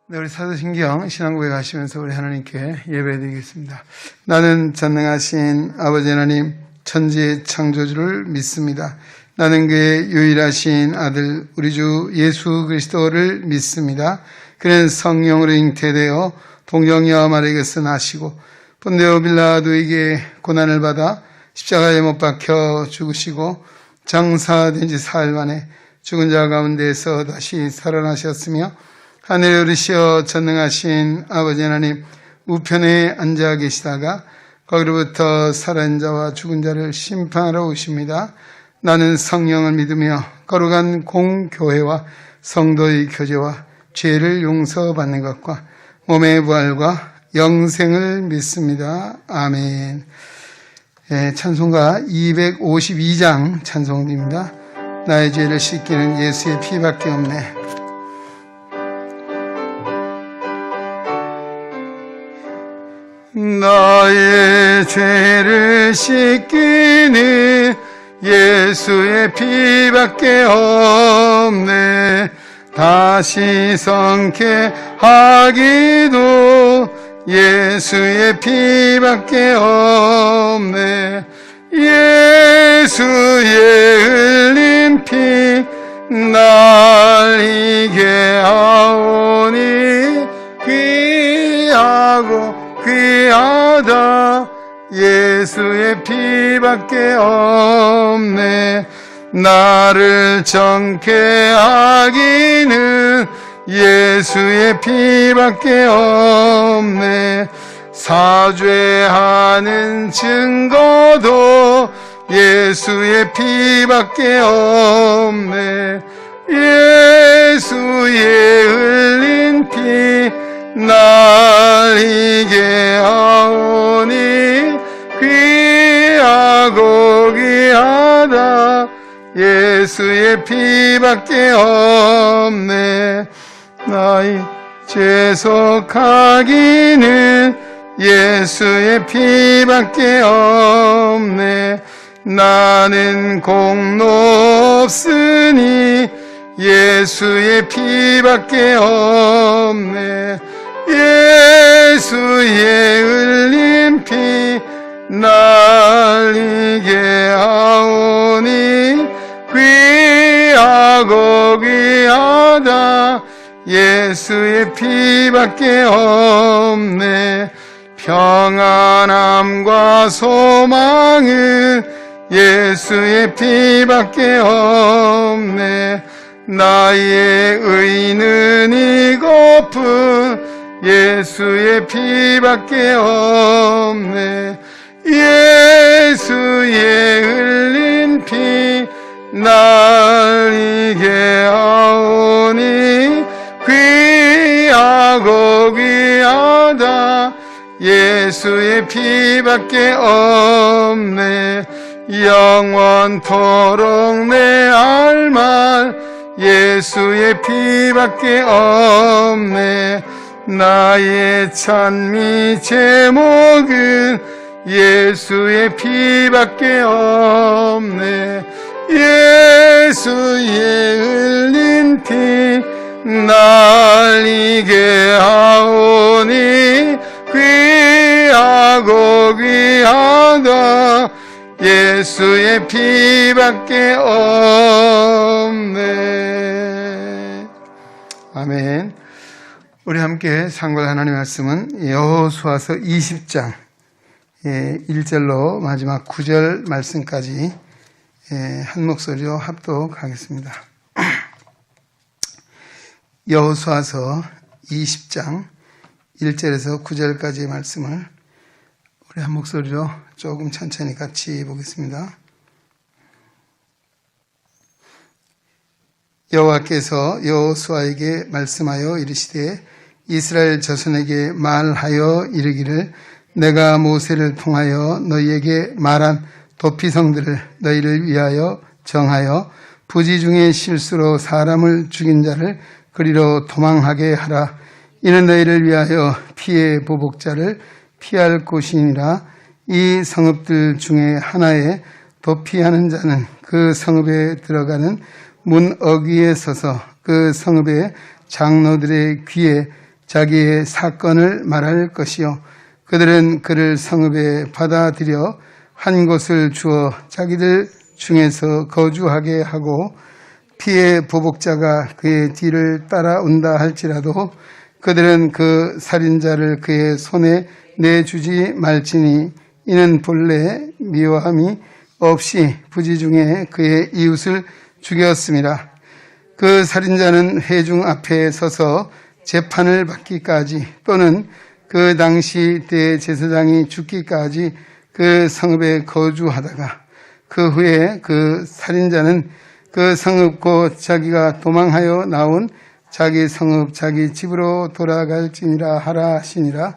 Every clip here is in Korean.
네, 우리 사도신경 신앙고백 하시면서 우리 하나님께 예배드리겠습니다. 나는 전능하신 아버지 하나님 천지의 창조주를 믿습니다. 나는 그의 유일하신 아들 우리 주 예수 그리스도를 믿습니다. 그는 성령으로 잉태되어 동정녀 마리아에게서 나시고 본디오 빌라도에게 고난을 받아 십자가에 못 박혀 죽으시고 장사된 지 사흘 만에 죽은 자 가운데서 다시 살아나셨으며 하늘에 오르시어 전능하신 아버지 하나님 우편에 앉아 계시다가 거기로부터 살아있는 자와 죽은 자를 심판하러 오십니다. 나는 성령을 믿으며 거룩한 공교회와 성도의 교제와 죄를 용서받는 것과 몸의 부활과 영생을 믿습니다. 아멘. 찬송가 252장 찬송입니다. 나의 죄를 씻기는 예수의 피밖에 없네. 나의 죄를 씻기는 예수의 피밖에 없네. 다시 성케 하기도 예수의 피밖에 없네. 예수의 흘린 피 날 이게 하오니 귀하고 귀하다. 예수의 피밖에 없네. 나를 정케 하기는 예수의 피밖에 없네. 사죄하는 증거도 예수의 피밖에 없네. 예수의 흘린 피 날 이게 하오니 귀하고 귀하다. 예수의 피밖에 없네. 나의 죄 속하기는 예수의 피밖에 없네. 나는 공로 없으니 예수의 피밖에 없네. 예수의 흘린 피 날 이게 하오니 귀하고 귀하다. 예수의 피밖에 없네. 평안함과 소망은 예수의 피밖에 없네. 나의 의는 이고픈 예수의 피밖에 없네. 예수의 흘린 피 날 이게 하오니 귀하고 귀하다. 예수의 피밖에 없네. 영원토록 내 할 말 예수의 피밖에 없네. 나의 찬미 제목은 예수의 피밖에 없네. 예수의 흘린 피 날 이게 하오니 귀하고 귀하다. 예수의 피밖에 없네. 아멘. 우리 함께 상고할 하나님의 말씀은 여호수아서 20장 1절로 마지막 9절 말씀까지 한 목소리로 합독하겠습니다. 여호수아서 20장 1절에서 9절까지의 말씀을 우리 한 목소리로 조금 천천히 같이 보겠습니다. 여호와께서 여호수아에게 말씀하여 이르시되 이스라엘 자손에게 말하여 이르기를 내가 모세를 통하여 너희에게 말한 도피성들을 너희를 위하여 정하여 부지 중에 실수로 사람을 죽인 자를 그리로 도망하게 하라. 이는 너희를 위하여 피의 보복자를 피할 곳이니라. 이 성읍들 중에 하나에 도피하는 자는 그 성읍에 들어가는 문 어귀에 서서 그 성읍의 장로들의 귀에 자기의 사건을 말할 것이요 그들은 그를 성읍에 받아들여 한 곳을 주어 자기들 중에서 거주하게 하고 피의 보복자가 그의 뒤를 따라온다 할지라도 그들은 그 살인자를 그의 손에 내주지 말지니 이는 본래 미워함이 없이 부지 중에 그의 이웃을 죽였습니다. 그 살인자는 회중 앞에 서서 재판을 받기까지 또는 그 당시 대제사장이 죽기까지 그 성읍에 거주하다가 그 후에 그 살인자는 그 성읍 곧 자기가 도망하여 나온 자기 성읍 자기 집으로 돌아갈지니라 하라 하시니라.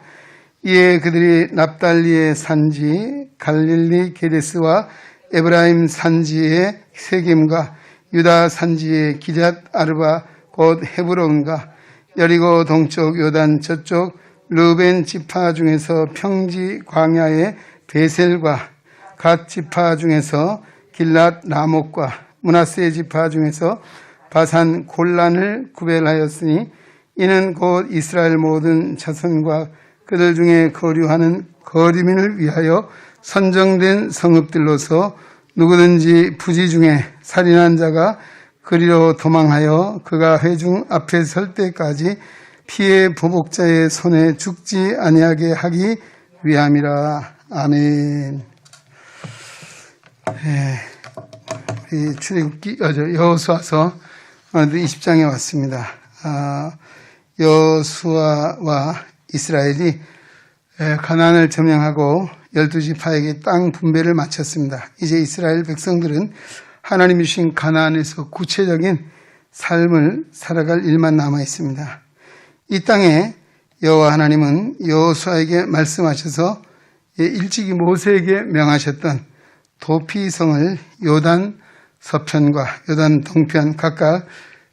이에 그들이 납달리의 산지 갈릴리 게데스와 에브라임 산지의 세겜과 유다 산지의 기럇 아르바 곧 헤브론과 여리고 동쪽 요단 저쪽 르벤 지파 중에서 평지 광야의 베셀과 갓 지파 중에서 길랏 라못과 므낫세 지파 중에서 바산 골란을 구별하였으니 이는 곧 이스라엘 모든 자손과 그들 중에 거류하는 거류민을 위하여 선정된 성읍들로서 누구든지 부지 중에 살인한 자가 그리로 도망하여 그가 회중 앞에 설 때까지 피의 보복자의 손에 죽지 아니하게 하기 위함이라. 아멘. 우리 출애굽기 여호수아서 20장에 왔습니다. 여호수아와 이스라엘이 가나안을 점령하고 12지파에게 땅 분배를 마쳤습니다. 이제 이스라엘 백성들은 하나님이 주신 가나안에서 구체적인 삶을 살아갈 일만 남아 있습니다. 이 땅에 여호와 하나님은 여호수아에게 말씀하셔서 일찍이 모세에게 명하셨던 도피성을 요단 서편과 요단 동편 각각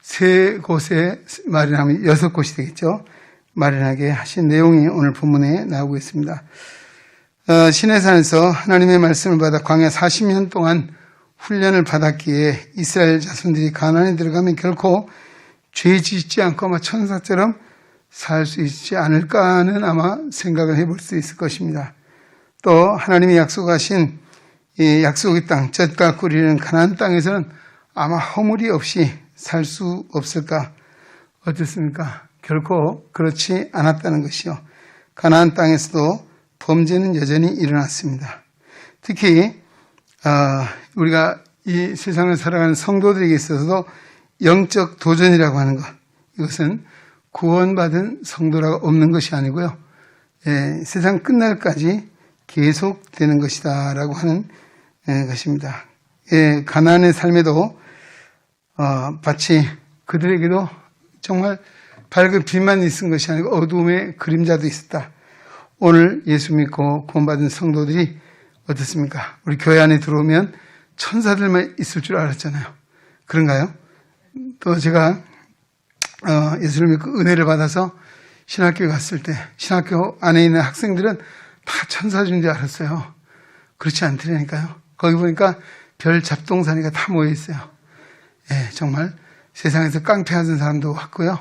3곳에 마련하면 6곳이 되겠죠. 마련하게 하신 내용이 오늘 본문에 나오고 있습니다. 시내산에서 하나님의 말씀을 받아 광야 40년 동안 훈련을 받았기에 이스라엘 자손들이 가나안에 들어가면 결코 죄 짓지 않고 아마 천사처럼 살 수 있지 않을까 하는 아마 생각을 해볼 수 있을 것입니다. 또 하나님이 약속하신 이 약속의 땅, 젖과 꿀이는 가나안 땅에서는 아마 허물이 없이 살 수 없을까? 어떻습니까? 결코 그렇지 않았다는 것이요. 가나안 땅에서도 범죄는 여전히 일어났습니다. 특히 우리가 이 세상을 살아가는 성도들에게 있어서도 영적 도전이라고 하는 것, 이것은 구원받은 성도라고 없는 것이 아니고요. 세상 끝날까지 계속되는 것이다 라고 하는 것입니다. 가나안의 삶에도 마치 그들에게도 정말 밝은 빛만 있은 것이 아니고 어두움의 그림자도 있었다. 오늘 예수 믿고 구원받은 성도들이 어떻습니까? 우리 교회 안에 들어오면 천사들만 있을 줄 알았잖아요. 그런가요? 또 제가 예수를 믿고 은혜를 받아서 신학교에 갔을 때 신학교 안에 있는 학생들은 다 천사인 줄 알았어요. 그렇지 않더라니까요. 거기 보니까 별 잡동사니가 다 모여 있어요. 정말 세상에서 깡패하는 사람도 왔고요.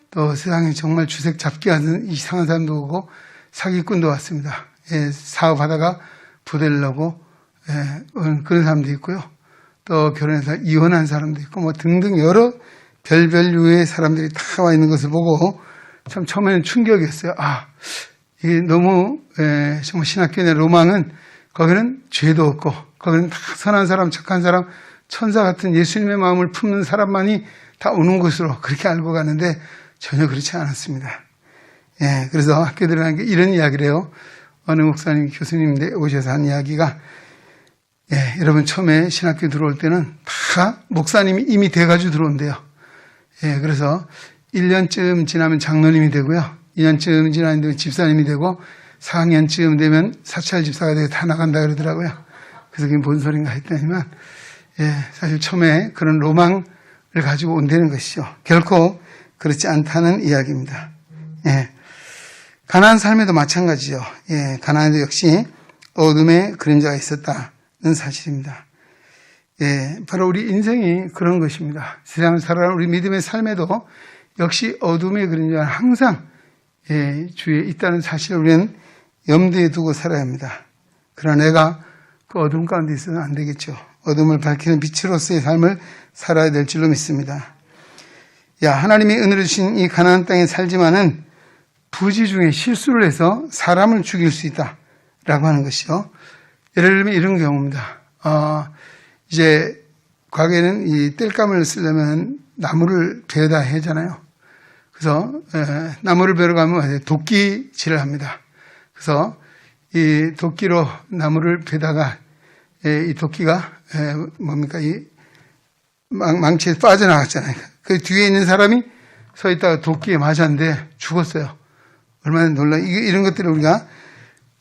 또 세상에 정말 주색 잡기 하는 이상한 사람도 오고 사기꾼도 왔습니다. 사업하다가 부대를 넣고 그런 사람도 있고요. 또 결혼해서 이혼한 사람도 있고 뭐 등등 여러 별별 유의 사람들이 다 와 있는 것을 보고 참 처음에는 충격이었어요. 이게 너무 정말 신학교의 로망은 거기는 죄도 없고 거기는 다 선한 사람, 착한 사람, 천사 같은 예수님의 마음을 품는 사람만이 다 오는 곳으로 그렇게 알고 가는데 전혀 그렇지 않았습니다. 그래서 학교 들어가는 게 이런 이야기를 해요. 어느 목사님, 교수님인데 오셔서 한 이야기가 여러분 처음에 신학교 들어올 때는 다 목사님이 이미 돼가지고 들어온대요. 그래서 1년쯤 지나면 장로님이 되고요. 2년쯤 지나면 집사님이 되고 4학년쯤 되면 사찰 집사가 되고 다 나간다 그러더라고요. 그래서 그게 뭔 소린가 했더니만 사실 처음에 그런 로망을 가지고 온다는 것이죠. 결코 그렇지 않다는 이야기입니다. 가나안 삶에도 마찬가지죠. 가나안도 역시 어둠의 그림자가 있었다는 사실입니다. 바로 우리 인생이 그런 것입니다. 세상을 살아가는 우리 믿음의 삶에도 역시 어둠의 그림자는 항상 주위에 있다는 사실을 우리는 염두에 두고 살아야 합니다. 그러나 내가 그 어둠 가운데 있어서는 안 되겠죠. 어둠을 밝히는 빛으로서의 삶을 살아야 될 줄로 믿습니다. 하나님이 은혜로 주신 이 가나안 땅에 살지만은 부지 중에 실수를 해서 사람을 죽일 수 있다라고 하는 것이요. 예를 들면 이런 경우입니다. 이제 과거에는 이 땔감을 쓰려면 나무를 베어다 하잖아요. 그래서 나무를 베러 가면 도끼질을 합니다. 그래서 이 도끼로 나무를 베다가 이 도끼가 이 망치에 빠져나갔잖아요. 그 뒤에 있는 사람이 서 있다가 도끼에 맞았는데 죽었어요. 얼마나 놀라. 이런 것들을 우리가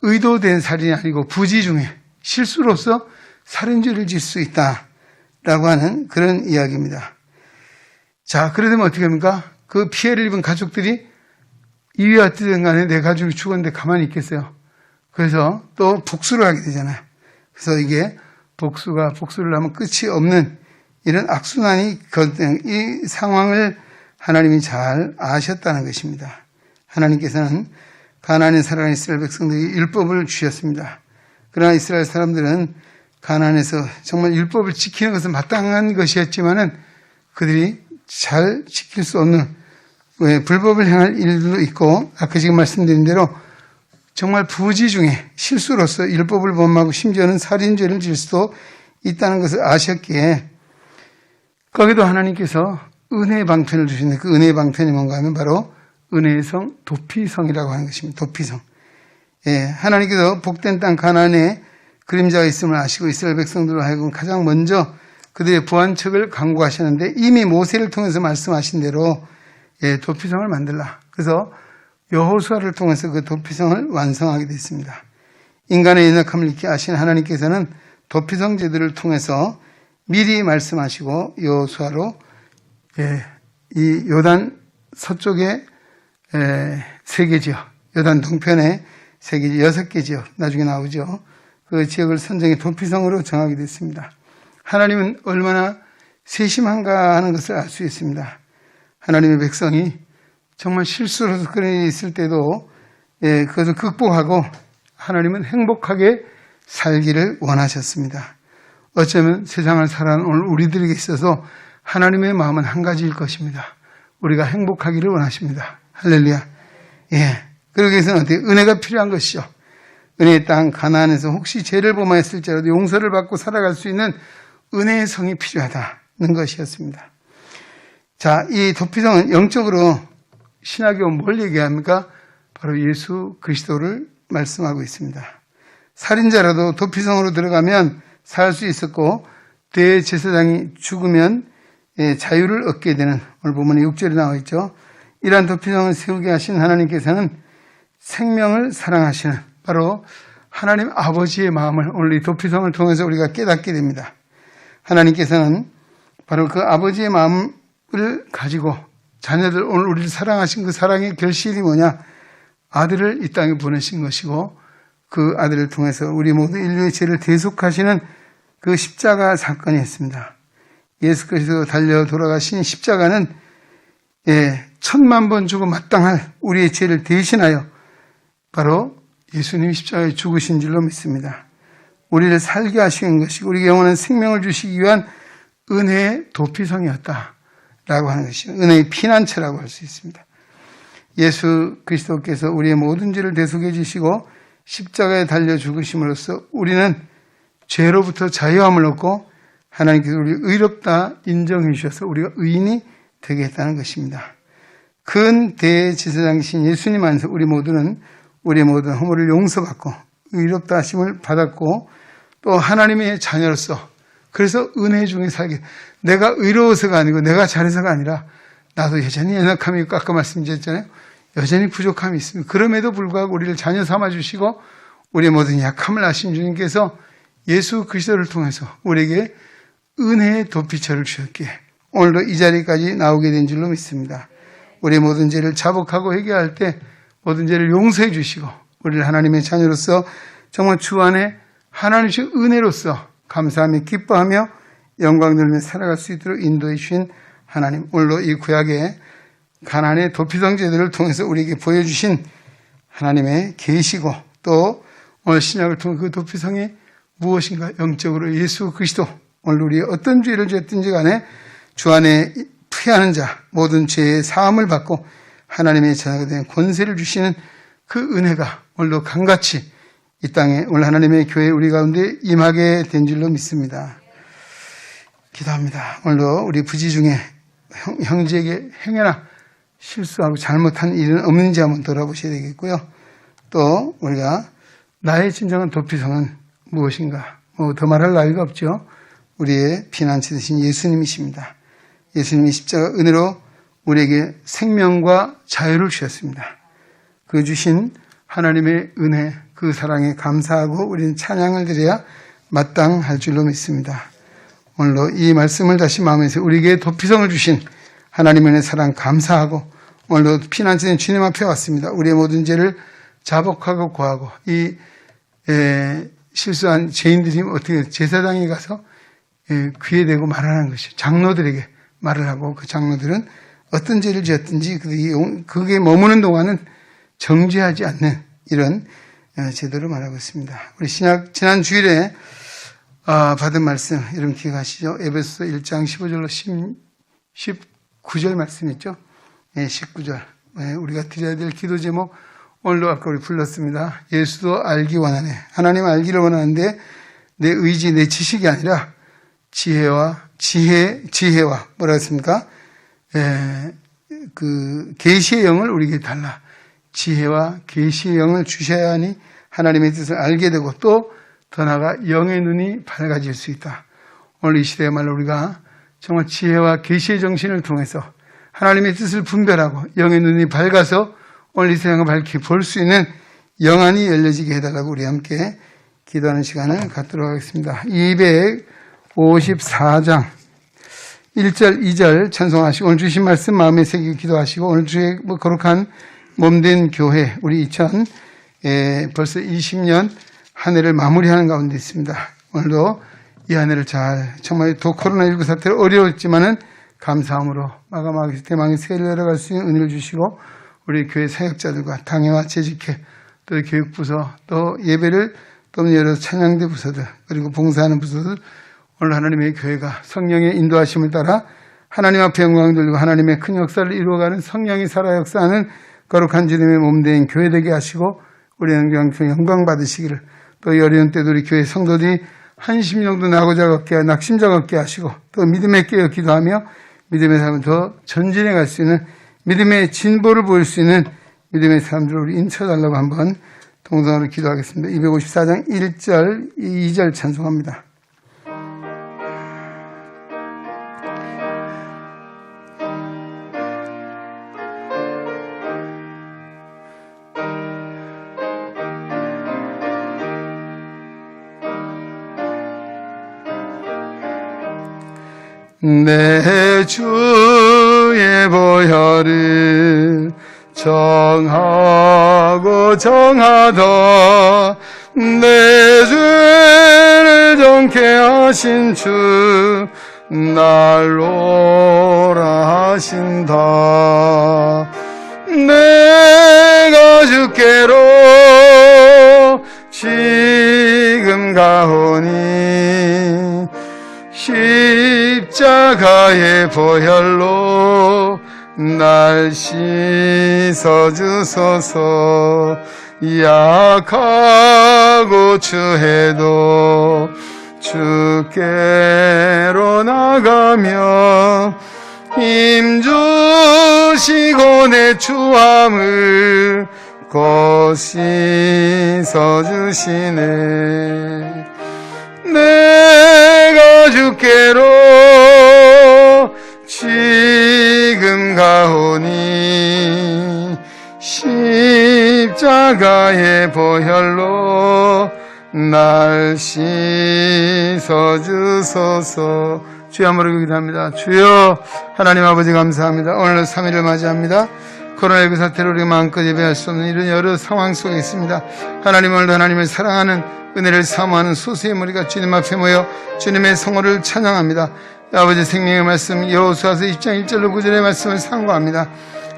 의도된 살인이 아니고 부지 중에 실수로서 살인죄를 질 수 있다라고 하는 그런 이야기입니다. 자, 그러면 어떻게 합니까? 그 피해를 입은 가족들이 이유와 어찌든 간에 내 가족이 죽었는데 가만히 있겠어요. 그래서 또 복수를 하게 되잖아요. 그래서 이게 복수를 하면 끝이 없는 이런 악순환이 이 상황을 하나님이 잘 아셨다는 것입니다. 하나님께서는 가나안에 살아가는 이스라엘 백성들에게 율법을 주셨습니다. 그러나 이스라엘 사람들은 가나안에서 정말 율법을 지키는 것은 마땅한 것이었지만은 그들이 잘 지킬 수 없는 불법을 행할 일도 있고 아까 지금 말씀드린 대로 정말 부지 중에 실수로서 율법을 범하고 심지어는 살인죄를 질 수도 있다는 것을 아셨기에 거기도 하나님께서 은혜의 방편을 주시는데 그 은혜의 방편이 뭔가 하면 바로 은혜의 성 도피성이라고 하는 것입니다. 도피성. 하나님께서 복된 땅 가나안에 그림자가 있음을 아시고 이스라엘 백성들로 하여금 가장 먼저 그들의 부안책을 강구하셨는데 이미 모세를 통해서 말씀하신 대로 도피성을 만들라. 그래서 여호수아를 통해서 그 도피성을 완성하게 됐습니다. 인간의 연약함을 잊게 하신 하나님께서는 도피성 제도를 통해서 미리 말씀하시고 여호수아로 이 요단 서쪽에 3개 지역, 요단 동편에 3개 지역, 6개 지역 나중에 나오죠. 그 지역을 선정해 도피성으로 정하게 됐습니다. 하나님은 얼마나 세심한가 하는 것을 알 수 있습니다. 하나님의 백성이 정말 실수로서 그런 일이 있을 때도 그것을 극복하고 하나님은 행복하게 살기를 원하셨습니다. 어쩌면 세상을 살아가는 오늘 우리들에게 있어서 하나님의 마음은 한 가지일 것입니다. 우리가 행복하기를 원하십니다. 할렐루야. 그러기 위해서는 어떻게 은혜가 필요한 것이죠. 은혜의 땅 가나안에서 혹시 죄를 범하였을지라도 용서를 받고 살아갈 수 있는 은혜의 성이 필요하다는 것이었습니다. 자, 이 도피성은 영적으로 신학교 뭘 얘기합니까? 바로 예수 그리스도를 말씀하고 있습니다. 살인자라도 도피성으로 들어가면 살 수 있었고 대제사장이 죽으면 자유를 얻게 되는 오늘 본문에 6절에 나와 있죠. 이러한 도피성을 세우게 하신 하나님께서는 생명을 사랑하시는 바로 하나님 아버지의 마음을 오늘 이 도피성을 통해서 우리가 깨닫게 됩니다. 하나님께서는 바로 그 아버지의 마음을 가지고 자녀들 오늘 우리를 사랑하신 그 사랑의 결실이 뭐냐? 아들을 이 땅에 보내신 것이고 그 아들을 통해서 우리 모두 인류의 죄를 대속하시는 그 십자가 사건이 있습니다. 예수 그리스도 달려 돌아가신 십자가는 1000만 번 주고 마땅할 우리의 죄를 대신하여 바로 예수님이 십자가에 죽으신 줄로 믿습니다. 우리를 살게 하시는 것이고 우리에게 영원한 생명을 주시기 위한 은혜의 도피성이었다라고 하는 것이 은혜의 피난처라고 할 수 있습니다. 예수 그리스도께서 우리의 모든 죄를 대속해 주시고 십자가에 달려 죽으심으로써 우리는 죄로부터 자유함을 얻고 하나님께서 우리를 의롭다 인정해 주셔서 우리가 의인이 되게 했다는 것입니다. 큰 대제사장이신 예수님 안에서 우리의 모든 허물을 용서받고 의롭다 하심을 받았고 또 하나님의 자녀로서 그래서 은혜 중에 살게 내가 의로워서가 아니고 내가 잘해서가 아니라 나도 여전히 연약함이 있고 아까 말씀드렸잖아요. 여전히 부족함이 있습니다. 그럼에도 불구하고 우리를 자녀 삼아주시고 우리의 모든 약함을 아신 주님께서 예수 그리스도를 통해서 우리에게 은혜의 도피처를 주셨기에 오늘도 이 자리까지 나오게 된 줄로 믿습니다. 우리의 모든 죄를 자복하고 회개할 때 모든 죄를 용서해 주시고 우리를 하나님의 자녀로서 정말 주 안에 하나님의 은혜로서 감사하며 기뻐하며 영광 돌리며 살아갈 수 있도록 인도해 주신 하나님, 오늘도 이 구약의 가나안의 도피성 제도를 통해서 우리에게 보여주신 하나님의 계시고 또 오늘 신약을 통해 그 도피성이 무엇인가 영적으로 예수 그리스도 오늘 우리의 어떤 죄를 지었든지 간에 주 안에 피하는 자 모든 죄의 사함을 받고 하나님의 자녀가 된 권세를 주시는 그 은혜가 오늘도 강같이 이 땅에 오늘 하나님의 교회 우리 가운데 임하게 된 줄로 믿습니다. 기도합니다. 오늘도 우리 부지 중에 형제에게 행여나 실수하고 잘못한 일은 없는지 한번 돌아보셔야 되겠고요. 또 우리가 나의 진정한 도피성은 무엇인가? 더 말할 나위가 없죠. 우리의 피난처 되신 예수님이십니다. 예수님이 십자가 은혜로 우리에게 생명과 자유를 주셨습니다. 그 주신 하나님의 은혜, 그 사랑에 감사하고 우리는 찬양을 드려야 마땅할 줄로 믿습니다. 오늘도 이 말씀을 다시 마음에서 우리에게 도피성을 주신 하나님의 사랑 감사하고 오늘도 피난처된 주님 앞에 왔습니다. 우리의 모든 죄를 자복하고 고하고 이 실수한 죄인들이 어떻게 제사장에 가서 귀에 대고 말하는 것이 장로들에게 말을 하고 그 장로들은 어떤 죄를 지었든지 그게 머무는 동안은 정죄하지 않는 이런 제도를 말하고 있습니다. 우리 신약 지난 주일에 받은 말씀 여러분 기억하시죠? 에베소서 1장 15절로 19절 말씀 있죠? 19절 우리가 드려야 될 기도 제목 오늘도 아까 우리 불렀습니다. 예수도 알기 원하네. 하나님 알기를 원하는데 내 의지 내 지식이 아니라 지혜와 뭐라 했습니까? 그 계시의 영을 우리에게 달라. 지혜와 계시의 영을 주셔야 하니 하나님의 뜻을 알게 되고 또 더 나아가 영의 눈이 밝아질 수 있다. 오늘 이 시대야말로 우리가 정말 지혜와 계시의 정신을 통해서 하나님의 뜻을 분별하고 영의 눈이 밝아서 오늘 이 세상을 밝히 볼 수 있는 영안이 열려지게 해달라고 우리 함께 기도하는 시간을 갖도록 하겠습니다. 254장 1절 2절 찬송하시고 오늘 주신 말씀 마음에 새기고 기도하시고 오늘 주의 거룩한 몸된 교회 우리 벌써 20년 한 해를 마무리하는 가운데 있습니다. 오늘도 이 한 해를 정말 코로나19 사태로 어려웠지만은 감사함으로 마감하기 대망의 새해를 열어갈 수 있는 은혜를 주시고 우리 교회 사역자들과 당회와 재직회 또 교육부서 또 예배를 또 여러 찬양대 부서들 그리고 봉사하는 부서들 오늘 하나님의 교회가 성령의 인도하심을 따라 하나님 앞에 영광 돌리고 하나님의 큰 역사를 이루어가는 성령이 살아 역사하는 거룩한 주님의 몸된 교회 되게 하시고 우리 영광 받으시기를 또 어려운 때도 우리 교회 성도들이 한심령도 나고자 걷게 낙심자 걷게 하시고 또 믿음에 깨어 기도하며 믿음의 삶을 더 전진해 갈 수 있는 믿음의 진보를 보일 수 있는 믿음의 사람들을 우리 인쳐달라고 한번 동성으로 기도하겠습니다. 254장 1절 2절 찬송합니다. 내 주의 보혈을 정하고 정하다 내 죄를 정케 하신 주 날로라 하신다 내가 주께로 지금 가오니 십자가의 보혈로 날 씻어주소서 약하고 추해도 주께로 나가며 힘주시고 내 추함을 곧 씻어주시네 내가 주께로 지금 가오니 십자가의 보혈로 날 씻어주소서 주여 한번 기도합니다. 주여 하나님 아버지 감사합니다. 오늘 3일을 맞이합니다. 코로나19 사태로 우리가 마음껏 예배할 수 없는 이런 여러 상황 속에 있습니다. 하나님 오늘도 하나님을 사랑하는 은혜를 사모하는 소수의 무리가 주님 앞에 모여 주님의 성호를 찬양합니다. 아버지 생명의 말씀 여호수아서 20장 1절로 9절의 말씀을 상고합니다.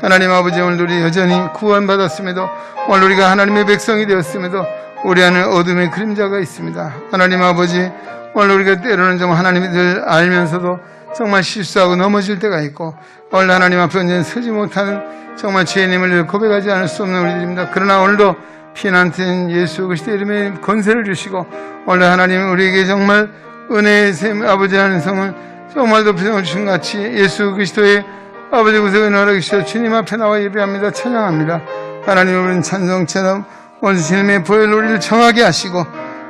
하나님 아버지, 오늘 우리 여전히 구원받았음에도, 오늘 우리가 하나님의 백성이 되었음에도 우리 안에 어둠의 그림자가 있습니다. 하나님 아버지, 오늘 우리가 때로는 좀 하나님을 알면서도 정말 실수하고 넘어질 때가 있고, 오늘 하나님 앞에 언제나 서지 못하는 정말 죄인임을 고백하지 않을 수 없는 우리들입니다. 그러나 오늘도 피난처인 예수 그리스도의 이름에 권세를 주시고, 오늘 하나님 우리에게 정말 은혜의 샘 아버지 하는 성을 정말 높이성을 주신 같이 예수 그리스도의 아버지 구속의 나라를 주셔 주님 앞에 나와 예배합니다. 찬양합니다. 하나님, 우리는 찬송처럼 오늘 주님의 보혈 우리를 정하게 하시고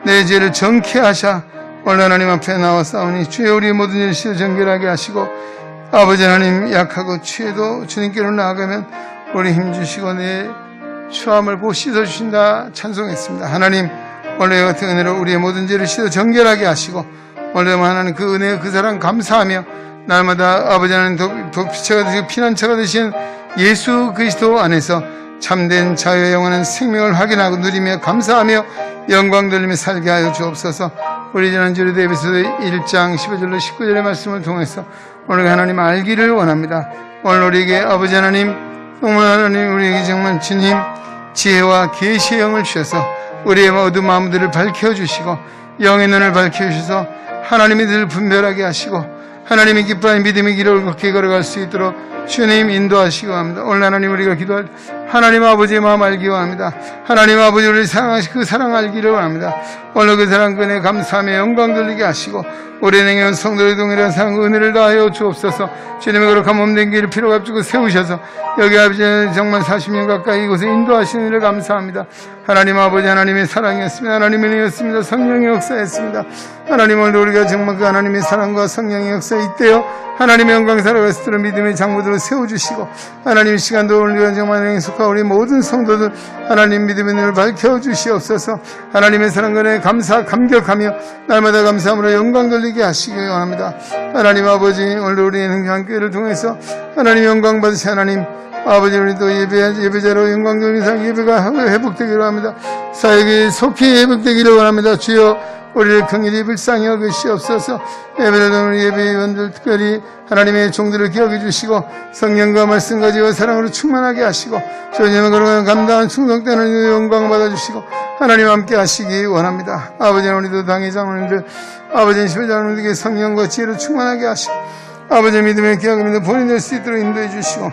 내 죄를 정케 하셔 오늘 하나님 앞에 나와 싸우니 주여 우리의 모든 일을 씻어 정결하게 하시고, 아버지 하나님 약하고 취해도 주님께로 나아가면 우리 힘주시고 내 추함을 보 씻어주신다 찬송했습니다. 하나님, 오늘 같은 은혜로 우리의 모든 죄를 씻어 정결하게 하시고, 오늘 하나님 그 은혜 그 사랑 감사하며 날마다 아버지 하나님 도피처가 되시고 피난처가 되신 예수 그리스도 안에서 참된 자유의 영원한 생명을 확인하고 누리며 감사하며 영광 돌리며 살게 하여 주옵소서. 우리 지난주에 에베소서 1장 15절로 19절의 말씀을 통해서 오늘 하나님 알기를 원합니다. 오늘 우리에게 아버지 하나님, 정말 하나님 우리에게 정말 주님 지혜와 계시의 영을 주셔서 우리의 어두운 마음들을 밝혀주시고 영의 눈을 밝혀주셔서 하나님의 늘 분별하게 하시고 하나님의 기뻐하는 믿음의 길을 걷게 걸어갈 수 있도록 주님 인도하시기 원합니다. 오늘 하나님 우리가 기도할 하나님 아버지의 마음 알기 원합니다. 하나님 아버지 우리를 사랑하시 그 사랑 알기를 원합니다. 오늘 그 사랑 그네 감사하며 영광 돌리게 하시고 우리 능한 성도의 동일한 사랑 은혜를 다하여 주옵소서. 주님의 거룩한 몸된 길을 피로 값주고 세우셔서 여기 아버지 정말 40년 가까이 이곳에 인도하시는 일을 감사합니다. 하나님 아버지 하나님의 사랑이었습니다. 하나님의 은혜였습니다. 성령의 역사였습니다. 하나님, 오늘 우리가 정말 그 하나님의 사랑과 성령의 역사에 있대요 하나님의 영광 살아가시도록 믿음의 장부들을 세워주시고, 하나님 시간도 우리가 정말 행복하고 우리 모든 성도들 하나님 믿음의 눈을 밝혀주시옵소서. 하나님의 사랑과 감사 감격하며 날마다 감사함으로 영광 돌리게 하시기 원합니다. 하나님 아버지, 오늘 우리의 행교를 통해서 하나님 영광 받으시 하나님 아버지, 우리도 예배자로 영광 돌리는 예배가 회복되기를 합니다. 사역이 속히 회복되기를 원합니다. 주여 우리를 긍휼히 불쌍히 여기시옵소서. 예배를 드리는 예배위원들 특별히 하나님의 종들을 기억해 주시고 성령과 말씀 가지고 사랑으로 충만하게 하시고 주님의 거룩한 감당한 충성되는 영광 받아주시고 하나님 함께 하시기 원합니다. 아버지, 우리도 당의 장로님들 아버지 시배장로님들에게 성령과 지혜로 충만하게 하시고 아버지 믿음의 기억을 본인 될 수 있도록 인도해 주시고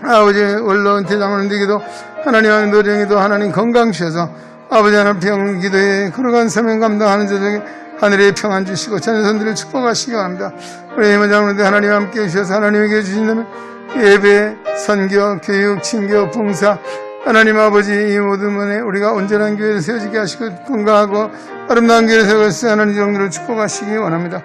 아버지 원로원 대장로님들에게도 하나님 노령에도 하나님 건강 주셔서 아버지 하나님 평 기도에 거룩한 사명 감당하는 자들에게 하늘의 평안 주시고 자녀선들을 축복하시기 바랍니다. 우리 임원장님들 하나님 함께 해주셔서 하나님에게 주신다면 예배, 선교, 교육, 친교, 봉사 하나님 아버지 이 모든 면에 우리가 온전한 교회를 세워지게 하시고 건강하고 아름다운 교회를 세워서 하나님 종들을 축복하시기 원합니다.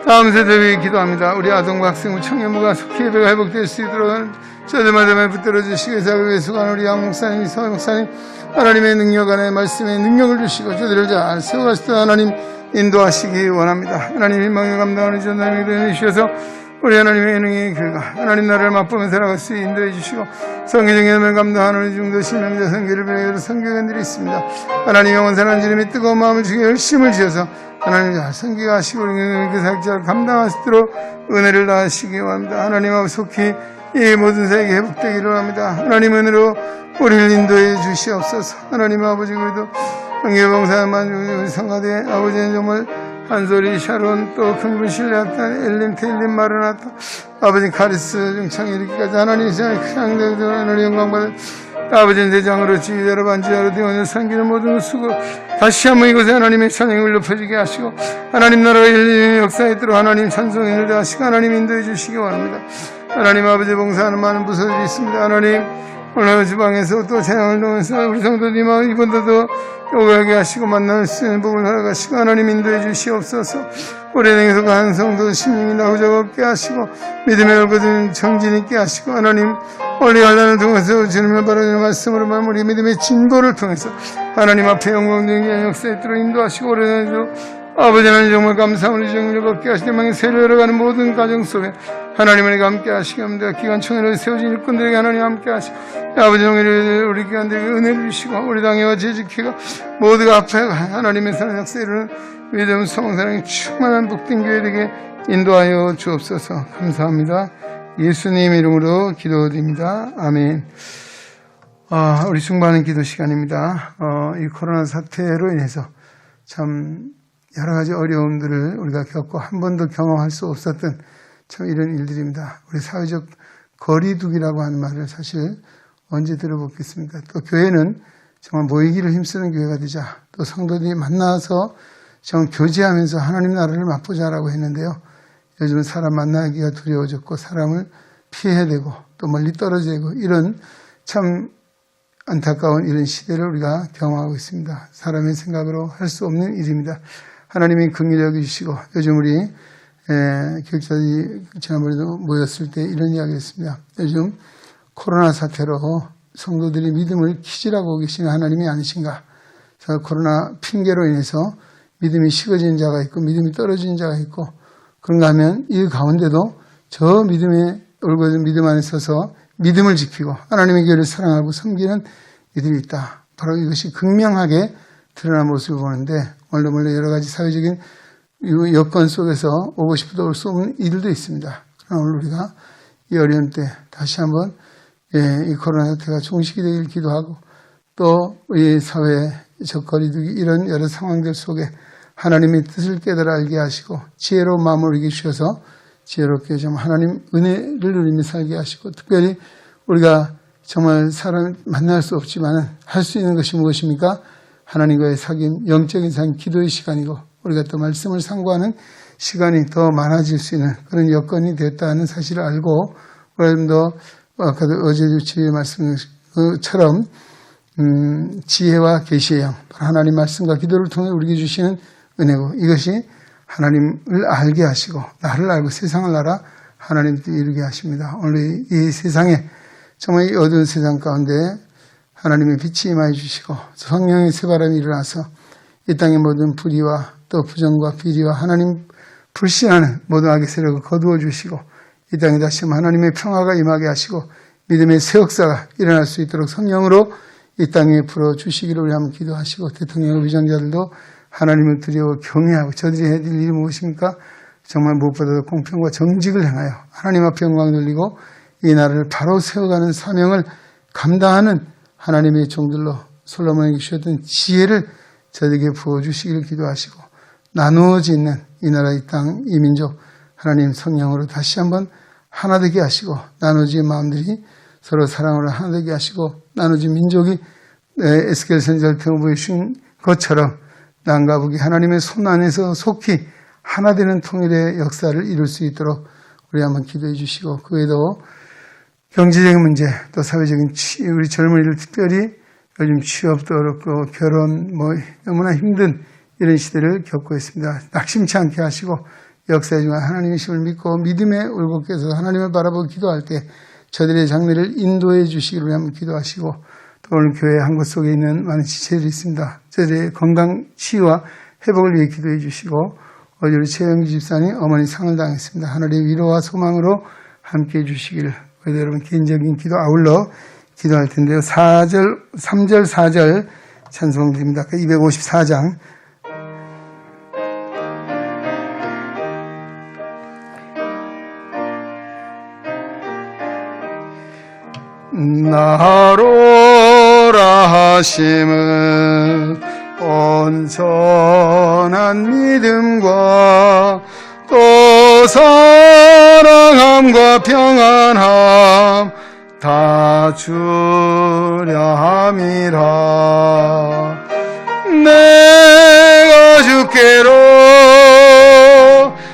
다음 세대 위해 기도합니다. 우리 아동과 학생, 청년부가 속히 예배가 회복될 수 있도록 저들마다 붙들어 주시고 사교회 수고하는 우리 양 목사님, 서 목사님 하나님의 능력 안에 말씀의 능력을 주시고 저들을 잘 세워가시다 하나님 인도하시기 원합니다. 하나님 희망을 감당하는 전하님이 되어주셔서 우리 하나님의 은혜의 결과 하나님 나라를 맛보며 살아갈 수 있게 인도해 주시고 성경의 은혜를 감당하는 우리 중도 신명자 선교를 배우는 선교관들이 있습니다. 하나님 영원사는 주님의 뜨거운 마음을 주게 열심을 지어서 하나님 선교하시고 그 사역자를 감당할 수 있도록 은혜를 다하시기 원합니다. 하나님 아버지 속히 이 모든 사역이 회복되기를 합니다. 하나님 은혜로 우리를 인도해 주시옵소서. 하나님 아버지, 그래도 성교봉사만 우리 성가대 아버지는 정말 한소리 샤론 또 큰분 신뢰했다 엘림 테일림 마르나타 아버지 카리스 중창 이르기까지 하나님 시장에 크장되고 하나님 영광받을 아버지는 대장으로 지휘자로 반지자로 되어오는 섬기는 모든 수고 다시 한번 이곳에 하나님의 찬양을 높여지게 하시고 하나님 나라의 인류의 역사에 있도록 하나님 찬송을 하시고 하나님 인도해 주시기 원합니다. 하나님 아버지 봉사하는 많은 부서들이 있습니다. 하나님 오늘 지방에서 또 찬양을 통해서 우리 성도님하고 이번도도 요구하게 하시고 만날 수 있는 복을 허락하시고 하나님 인도해 주시옵소서. 우리 능에서 가는 성도 심령이 나오자 없게 하시고 믿음의 얼굴은 정진 있게 하시고 하나님 원리 관련을 통해서 주님을 바라는 말씀으로 우리 믿음의 진보를 통해서 하나님 앞에 영광적인 역사에 들어 인도하시고 오래전에도 아버지 하나님 정말 감사한 우리 정리를 걷게 하시되 망의 세를 열어가는 모든 가정 속에 하나님을 함께 하시기 합니다. 기관 총회를 세워진 일꾼들에게 하나님 함께 하시고 아버지 정리를 우리 기관들에게 은혜를 주시고 우리 당회와 재직회가 모두가 앞에 하나님의 사랑 역사에 이르는 믿음 성사랑이 충만한 복된 교회에게 인도하여 주옵소서. 감사합니다. 예수님 이름으로 기도드립니다. 아멘. 우리 중보하는 기도 시간입니다. 이 코로나 사태로 인해서 참 여러 가지 어려움들을 우리가 겪고 한 번도 경험할 수 없었던 참 이런 일들입니다. 우리 사회적 거리두기라고 하는 말을 사실 언제 들어보겠습니까? 또 교회는 정말 모이기를 힘쓰는 교회가 되자, 또 성도들이 만나서 정말 교제하면서 하나님 나라를 맛보자라고 했는데요. 요즘은 사람 만나기가 두려워졌고 사람을 피해야 되고 또 멀리 떨어져야 되고 이런 참 안타까운 이런 시대를 우리가 경험하고 있습니다. 사람의 생각으로 할 수 없는 일입니다. 하나님이 긍휼히 여기시고 요즘 우리 교육자들이 지난번에도 모였을 때 이런 이야기를 했습니다. 요즘 코로나 사태로 성도들이 믿음을 키질하고 계시는 하나님이 아니신가. 코로나 핑계로 인해서 믿음이 식어지는 자가 있고 믿음이 떨어지는 자가 있고 그런가 하면 이 가운데도 저 믿음에 올곧은 믿음 안에 서서 믿음을 지키고 하나님의 교회를 사랑하고 섬기는 이들이 있다. 바로 이것이 극명하게 드러난 모습을 보는데 오늘도 물론 여러 가지 사회적인 여건 속에서 오고 싶어도 올 수 없는 일도 있습니다. 그러나 오늘 우리가 이 어려움 때 다시 한번 이 코로나 사태가 종식이 되길 기도하고 또 우리 사회적 거리두기 이런 여러 상황들 속에 하나님의 뜻을 깨달아 알게 하시고 지혜로운 마음을 이루게 주셔서 지혜롭게 좀 하나님 은혜를 누리며 살게 하시고 특별히 우리가 정말 사람 만날 수 없지만 할 수 있는 것이 무엇입니까? 하나님과의 사귐, 영적인 사귐, 기도의 시간이고 우리가 또 말씀을 상고하는 시간이 더 많아질 수 있는 그런 여건이 됐다는 사실을 알고 좀 더 아까도 어제 주치의 말씀처럼 지혜와 계시의 영, 하나님 말씀과 기도를 통해 우리에게 주시는 은혜고 이것이 하나님을 알게 하시고 나를 알고 세상을 알아 하나님께 이르게 하십니다. 오늘 이 세상에 정말 이 어두운 세상 가운데 하나님의 빛이 임하여 주시고 성령의 새바람이 일어나서 이 땅의 모든 불의와 또 부정과 비리와 하나님 불신하는 모든 악의 세력을 거두어 주시고 이 땅에 다시 하나님의 평화가 임하게 하시고 믿음의 새 역사가 일어날 수 있도록 성령으로 이 땅에 불어주시기를 우리 한번 기도하시고 대통령 위정자들도 하나님을 두려워 경외하고 저들이 해야 될 일이 무엇입니까? 정말 무엇보다도 공평과 정직을 행하여 하나님 앞에 영광 돌리고 이 나라를 바로 세워가는 사명을 감당하는 하나님의 종들로 솔로몬에게 주셨던 지혜를 저들에게 부어주시기를 기도하시고 나누어져 있는 이 나라 이 땅 이 민족 하나님 성령으로 다시 한번 하나 되게 하시고 나누어진 마음들이 서로 사랑으로 하나 되게 하시고 나누어진 민족이 에스겔 선지자를 통해 보여주신 것처럼 남과 북이 하나님의 손 안에서 속히 하나 되는 통일의 역사를 이룰 수 있도록 우리 한번 기도해 주시고 그 외에도 경제적인 문제 또 사회적인 우리 젊은이들 특별히 요즘 취업도 어렵고 결혼 너무나 힘든 이런 시대를 겪고 있습니다. 낙심치 않게 하시고 역사의 중간 하나님의 힘을 믿고 믿음에 울곡해서 하나님을 바라보고 기도할 때 저들의 장래를 인도해 주시기를 한번 기도하시고 또 오늘 교회 한 곳 속에 있는 많은 지체들이 있습니다. 저들의 건강 치유와 회복을 위해 기도해 주시고 어제 우리 최영기 집사님 어머니 상을 당했습니다. 하늘의 위로와 소망으로 함께해 주시기를 그래도 여러분 개인적인 기도 아울러 기도할 텐데요. 3절 4절 찬송 드립니다. 254장 나로라 하심은 온전한 믿음과 또 사랑함과 평안함 다 주려 함이라 내가 주께로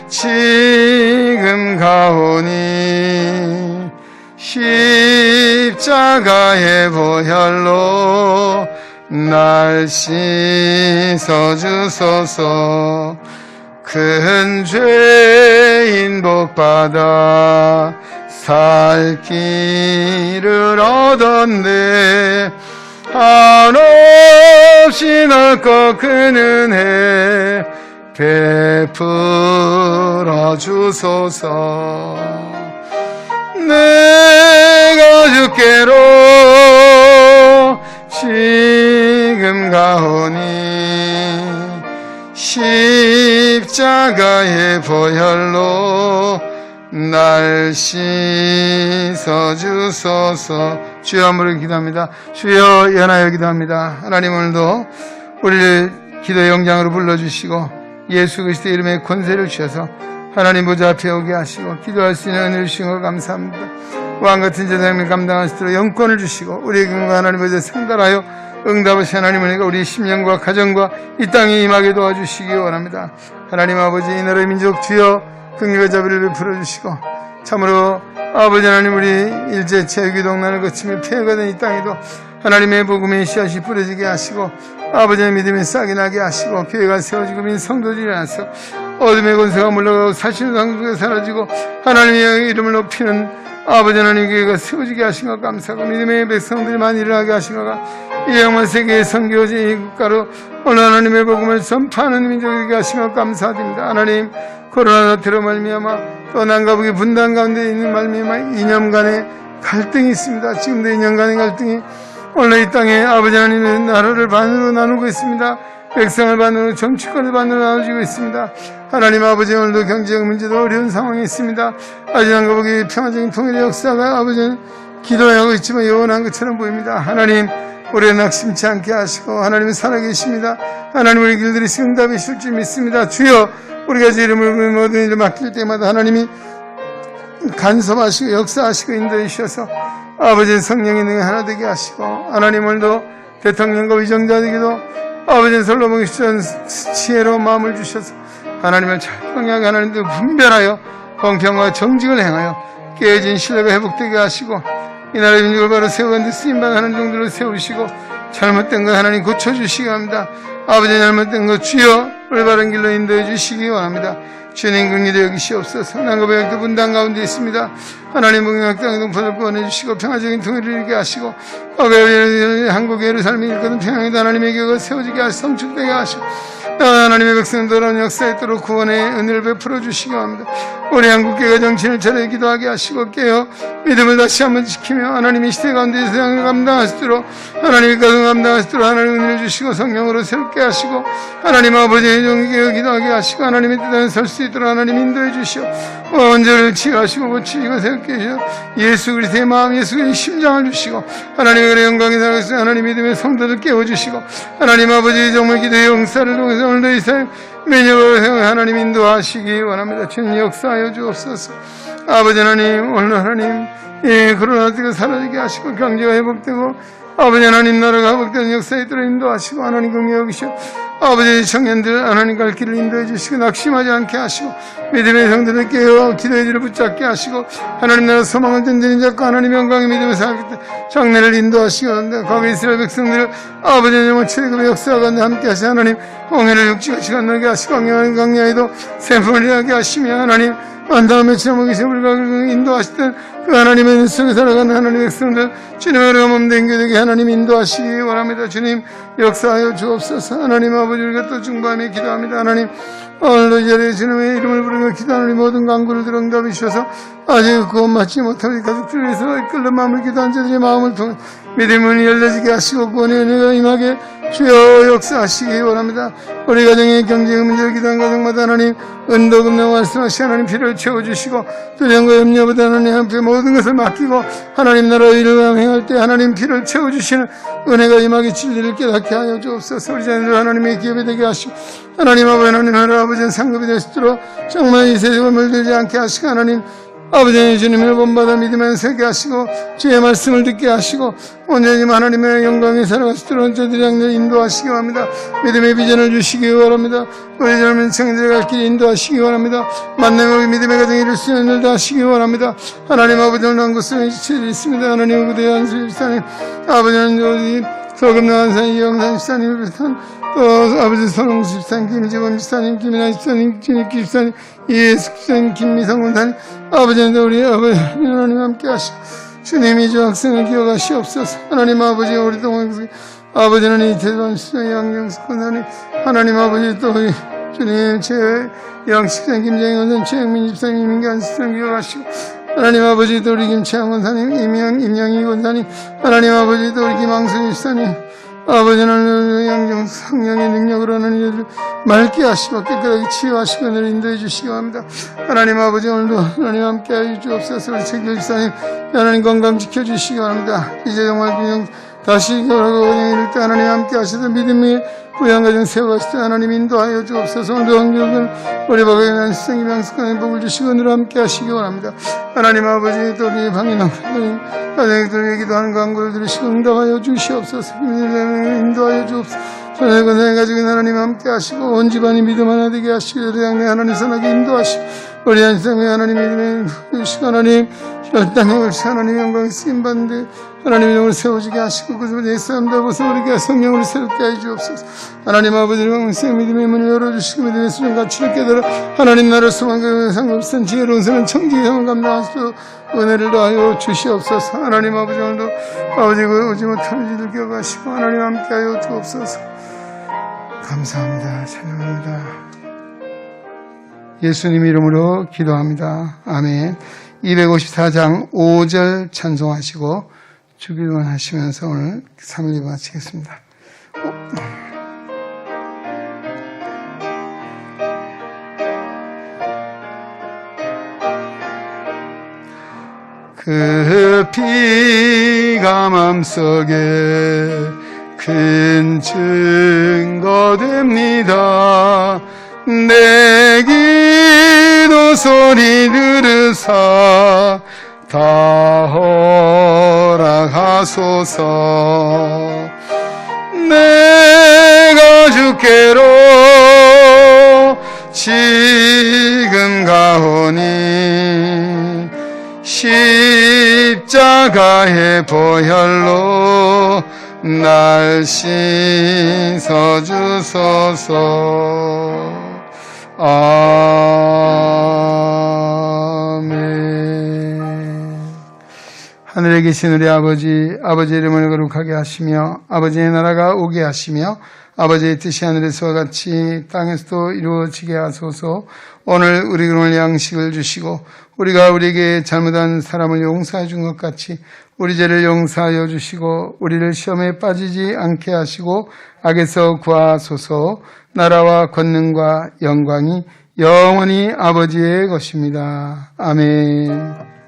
지금 가오니 십자가의 보혈로 날 씻어주소서 큰 죄인 복받아 살 길을 얻었네 한없이 넓고 큰 은혜 베풀어 주소서 내가 주께로 지금 가오니 십자가의 보혈로 날 씻어주소서 용서 주소서. 주여 한번 기도합니다. 주여 연하여 기도합니다. 하나님 오늘도 우리를 기도의 영장으로 불러주시고 예수 그리스도의 이름에 권세를 주셔서 하나님 보좌 앞에 오게 하시고 기도할 수 있는 은혜를 주신 것 감사합니다. 왕같은 제사장을 감당할 수 있도록 영권을 주시고 우리의 경과 하나님 보좌 상달하여 응답하신 하나님 은혜가 우리 심령과 가정과 이 땅에 임하게 도와주시기 원합니다. 하나님 아버지 이 나라의 민족 주여 긍휼과 자비를 베풀어 주시고 참으로 아버지 하나님 우리 일제 체육이동난을 거치며 피해가 된 이 땅에도 하나님의 복음의 씨앗이 뿌려지게 하시고 아버지의 믿음이 싹이 나게 하시고 교회가 세워지고 민성도들이 일어나서 어둠의 권세가 물러가고 사실의 상속이 사라지고 하나님의 이름을 높이는 아버지 하나님 교회가 세워지게 하신 것 감사하고 믿음의 백성들이 많이 일어나게 하신 것과 이 영원 세계의 선교지 이 국가로 오늘 하나님의 복음을 전파하는 민족이 되게 하신 것 감사드립니다. 하나님 코로나 사태로 말미암아 또 남과 북의 분단 가운데 있는 말미암아 이념 간의 갈등이 있습니다. 지금도 이념 간의 갈등이 오늘 이 땅에 아버지 하나님의 나라를 반으로 나누고 있습니다. 백성을 반으로 정치권을 반으로 나눠지고 있습니다. 하나님 아버지 오늘도 경제적 문제도 어려운 상황이 있습니다. 아직 남과 북의 평화적인 통일의 역사가 아버지는 기도하고 있지만 영원한 것처럼 보입니다. 하나님 우리가 낙심치 않게 하시고 하나님은 살아계십니다. 하나님 우리 길들이 응답이 있을 줄 믿습니다. 주여 우리가 제 이름을 모든 일을 맡길 때마다 하나님이 간섭하시고 역사하시고 인도해 주셔서 아버지의 성령의 능히 하나 되게 하시고 하나님 오늘도 대통령과 위정자에게도 아버지의 솔로몬이 주신 지혜로운 마음을 주셔서 하나님을 철저하게 하나님도 분별하여 공평과 정직을 행하여 깨어진 신뢰가 회복되게 하시고 이 나라의 민족을 바로 세우는 데 쓰임받는 종들을 세우시고 잘못된 거 하나님 고쳐주시기 합니다. 아버지 잘못된 거 주여 우리 바른 길로 인도해 주시기 원합니다. 주님 긍휼히 여기시옵소서. 남과 백도 분단 가운데 있습니다. 하나님 북녘 땅의 동포들 구원해주시고 평화적인 통일을 이루게 하시고 과거에 한국의 예루살렘이 일거든 평양에도 하나님의 교회가 세워지게 하시고 성축되게 하시고 하나님의 백성들 돌아온 역사에 있도록 구원의 은혜를 베풀어 주시기 합니다. 우리 한국교회가 정신을 차려 기도하게 하시고 깨어 믿음을 다시 한번 지키며 하나님의 시대 가운데 세상을 감당하시도록 하나님의 가정 감당하시도록 하나님 은혜를 주시고 성령으로 새롭게 하시고 하나님 아버지의 종교에 기도하게 하시고 하나님의 뜻에 설 수 있도록 하나님 인도해 주시오. 원죄를 치유하시고 고치시고 새롭게 해주시오. 예수 그리스도의 마음 예수 그리스도의 심장을 주시고 하나님의 그의 영광에 살아가시고 하나님 믿음의 성도들 깨워주시고 하나님 아버지의 정말 기도의 용사를 통해서 오늘도 이스라엘 민족을 하나님 인도하시기 원합니다. 주님 역사하여 주옵소서. 아버지 하나님 오늘 하나님 코로나 때가 사라지게 하시고 경제가 회복되고 아버지 하나님 나라가 회복되는 역사에 들어 인도하시고 하나님 긍휼히 여기시오. 아버지 청년들 하나님 갈 길을 인도해 주시고 낙심하지 않게 하시고 믿음의 성도들 깨어 기도의 길을 붙잡게 하시고 하나님 나라 소망을 든든히 잡고 하나님 영광의 믿음을 살아갈 때 장래를 인도하시고 거기 이스라엘 백성들을 아버지 영원 최고의 역사와 가운데 함께 하시 하나님 홍해를 육지같이 건너게 하시고 광야에도 샘풍을 일하게 하시며 하나님 다음에 지나먹이시 우리가 인도하시던 그 하나님의 눈 속에 살아가는 하나님의 백성들 주님의 은혜가 몸된 교되게 하나님 인도하시기 원합니다. 주님 역사하여 주옵소서. 하나님 아버지 우리가 또 중보하며 기도합니다. 하나님 오늘도 이 자리에 주님의 이름을 부르며 기도하는 모든 간구를 들어 응답해 주셔서 아직 구원 받지 못한 우리 가족들을 위해서 끓는 마음을 기도한 자들의 마음을 통해 믿음의 문이 열려지게 하시고 구원의 은혜가 임하게 주여 역사하시기 원합니다. 우리 가정의 경제의 문제를 기도한 가정마다 하나님 은도금령 말씀하시 하나님 피를 채워주시고 두려움과 염려보다 하나님 앞에 모든 것을 맡기고 하나님 나라의 일을 행할 때 하나님 피를 채워주시는 은혜가 임하게 진리를 깨닫게 하여 주옵소서. 우리 자녀들 하나님의 기업이 되게 하시고 하나님 아버지 하나님 아버지는 상급이 될 수 있도록 정말 이 세상을 물들지 않게 하시고 하나님 아버지 주님을 본받아 믿으면 세게 하시고 주의 말씀을 듣게 하시고 온전히 하나님의 영광에 살아가시도록 저들의 양을 인도하시기 바랍니다. 믿음의 비전을 주시기 바랍니다. 우리 젊은 청년들의 갈 길 인도하시기 바랍니다. 만남의 믿음의 가정에 이룰 수 있는 일도 하시기 바랍니다. 하나님 아버지 오늘 한 곳에 지체되어 있습니다. 하나님 구대 한수 집사님 아버지는 우리 소금 나한산 이영산 집사님을 비롯한 또 아버지 손홍수 집사님, 김지원 집사님, 김인아 집사님, 김익기 집사님, 이예숙 집사님, 김미성 원사님 아버지는 우리 아버지 하나님 함께 하시고 주님이 저 학생을 기억하시옵소서. 하나님 아버지 우리 동생 아버지는 이태원 집사님, 양경숙 원사님 하나님 아버지 또 주님 최영식 집사님, 김정희 원사님, 최영민 집사님, 임경환 집사님 기억하시고 하나님 아버지 또 우리 김채영 원사님, 임영희 원사님 하나님 아버지 또 우리 김항순 집사님 아버지는 양정 성령의 능력으로 하나님 이들을 맑게 하시고 깨끗하게 치유하시고 오늘 인도해 주시기 바랍니다. 하나님 아버지 오늘도 하나님 함께하여 주옵소서. 우리 최규 집사님 하나님 건강 지켜주시기 바랍니다. 이제 정말 그냥 다시 결혼하고 이럴 때 하나님 함께 하시다 믿음의 부양가정 세워가실 때 하나님 인도하여 주옵소서. 오늘도 환경을 우리 박에 난 시생이 명숙한 복을 주시고 오늘 함께 하시기 바랍니다. 하나님 아버지 또 우리 방인왕 가정들 기도하는 광고를 들으시고 응답하여 주시옵소서. 인도하여 주옵소서. 전에 건강해 가지고 하나님 함께 하시고 온 집안이 믿음 하나 되게 하시고 대장내 하나님 선하게 인도하시고 우리 한생에 하나님 믿음에 주시고 하나님 땅에 옳지 하나님 영광에 쓰임받는데 하나님 이름을 세워지게 하시고 그 내 싸움다 벗어버리게 성령을 새롭게 하여 주옵소서. 하나님 아버지를 왕생 믿음의 문을 열어주시고 믿음의 수련 가치를 깨달아 하나님 나라 소망과 상급선 지혜로운 선은 청지기 상을 감당할 수 있도록 은혜를 더하여 주시옵소서. 하나님 아버지 오늘도 아버지 오지 못하는 이들 기억하시고 하나님 함께하여 주옵소서. 감사합니다. 찬양합니다. 예수님 이름으로 기도합니다. 아멘. 254장 5절 찬송하시고 주기도문 하시면서 오늘 3일 마치겠습니다. 그 피가 맘속에 큰 증거 됩니다. 내 기도 소리 들으사 다 허락하소서. 내가 주께로 지금 가오니 십자가의 보혈로 날 씻어주소서. 아멘. 하늘에 계신 우리 아버지, 아버지의 이름을 거룩하게 하시며 아버지의 나라가 오게 하시며 아버지의 뜻이 하늘에서와 같이 땅에서도 이루어지게 하소서. 오늘 우리에게 오늘 양식을 주시고 우리가 우리에게 잘못한 사람을 용서해 준 것 같이 우리 죄를 용서하여 주시고 우리를 시험에 빠지지 않게 하시고 악에서 구하소서. 나라와 권능과 영광이 영원히 아버지의 것입니다. 아멘.